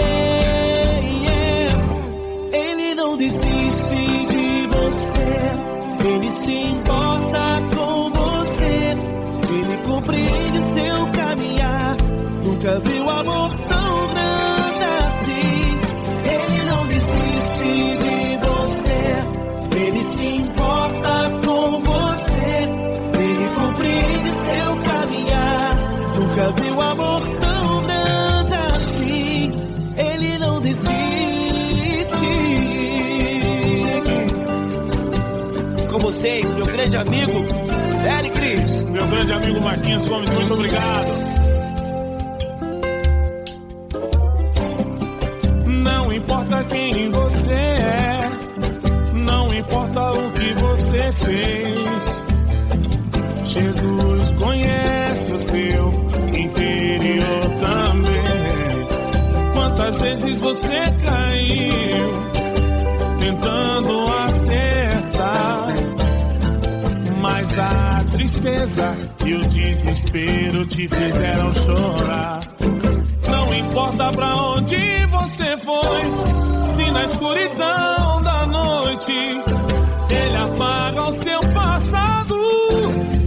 Ele não desiste de você, Ele se importa com você, Ele compreende o seu caminhar. Nunca viu amor tão grande assim. Ele não desiste de você, Ele se importa com você, Ele compreende seu caminhar. Nunca viu amor tão grande assim. Ele não desiste. Com vocês, meu grande amigo L. Cris. Meu grande amigo Marquinhos Gomes, muito obrigado. Não importa quem você é, não importa o que você fez, Jesus conhece o seu interior também. Quantas vezes você caiu tentando acertar, mas a tristeza e o desespero te fizeram chorar. Não importa pra onde você foi, se na escuridão da noite Ele apaga o seu passado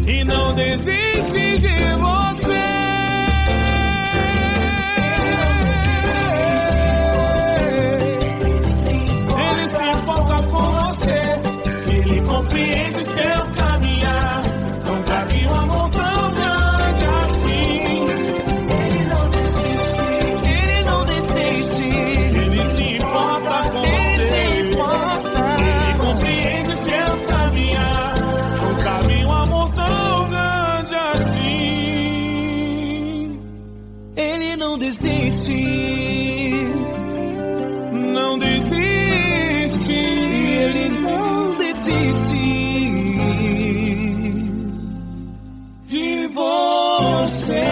e não desiste de você. Ele se importa com você, Ele compreende seu caminhar. Nunca vi um amor tão grande assim. Ele não desiste, Ele não desiste. Ele se importa com você, Ele compreende seu caminhar. Nunca vi um amor tão grande assim. Ele não desiste, não desiste. Ele não desiste De você.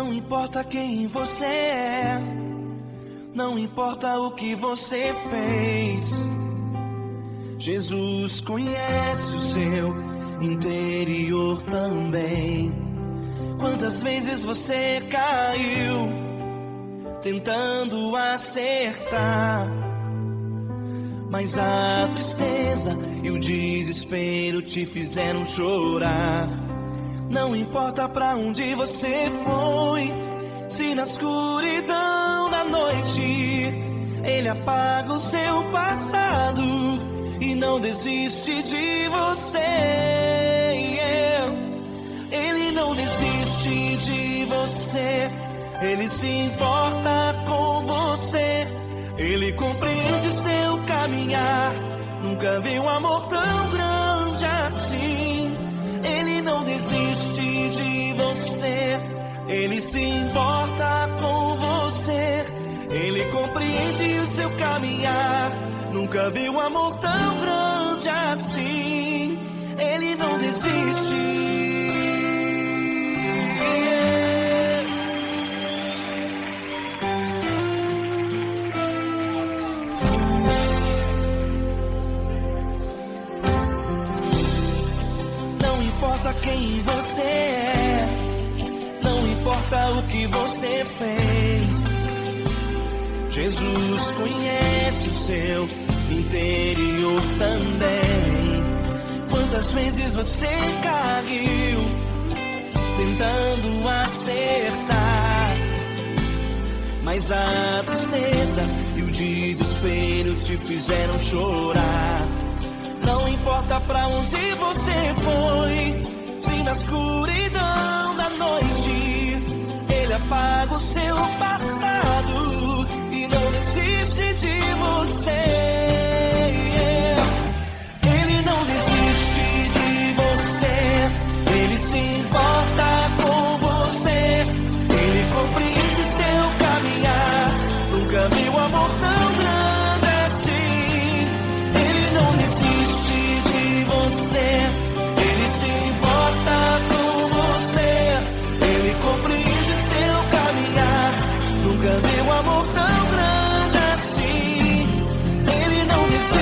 Não importa quem você é, não importa o que você fez, Jesus conhece o seu interior também. Quantas vezes você caiu tentando acertar, mas a tristeza e o desespero te fizeram chorar. Não importa pra onde você foi, se na escuridão da noite Ele apaga o seu passado e não desiste de você. Ele não desiste de você, Ele se importa com você, Ele compreende seu caminhar. Nunca vi um amor tão grande assim. Ele não desiste de você, Ele se importa com você, Ele compreende o seu caminhar. Nunca vi um amor tão grande assim. Ele não desiste. Não importa quem você é, não importa o que você fez, Jesus conhece o seu interior também. Quantas vezes você caiu tentando acertar, mas a tristeza e o desespero te fizeram chorar. Não importa pra onde você foi, se na escuridão da noite Ele apaga o seu passado e não desiste de você. Ele não desiste de você, Ele se importa com você, Ele compreende seu caminhar. Nunca vi um amor tão grande assim. Ele não desiste de você, Ele se importa com você, Ele compreende seu caminhar. Nunca vi um amor tão grande assim. Ele não desiste.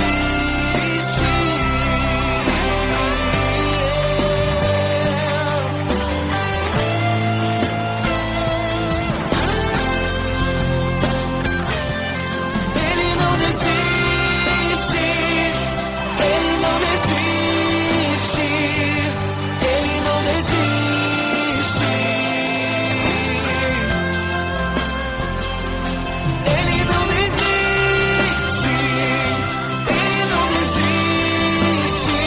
Ele não desiste. Ele não desiste. Ele não desiste. Ele não desiste. Ele não desiste.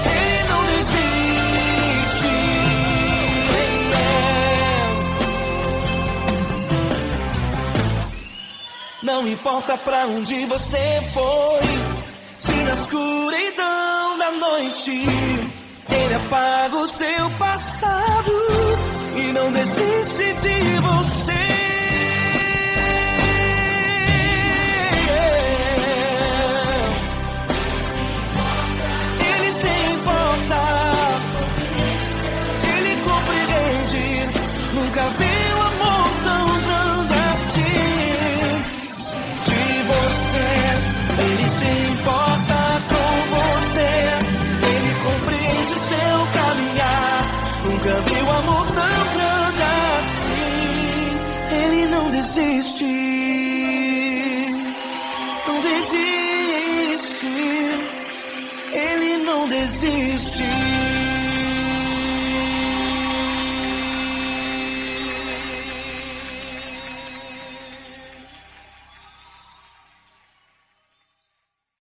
Ele não desiste. Não importa pra onde você foi, se na escuridão da noite Ele apaga o seu passado e não desiste de você. Ele se importa, Ele compreende. Nunca vi um amor tão grande assim. De você, Ele se importa com você, Ele compreende seu caminhar. Nunca vi um amor tão grande assim. Ele não desiste, não desiste, Ele não desiste.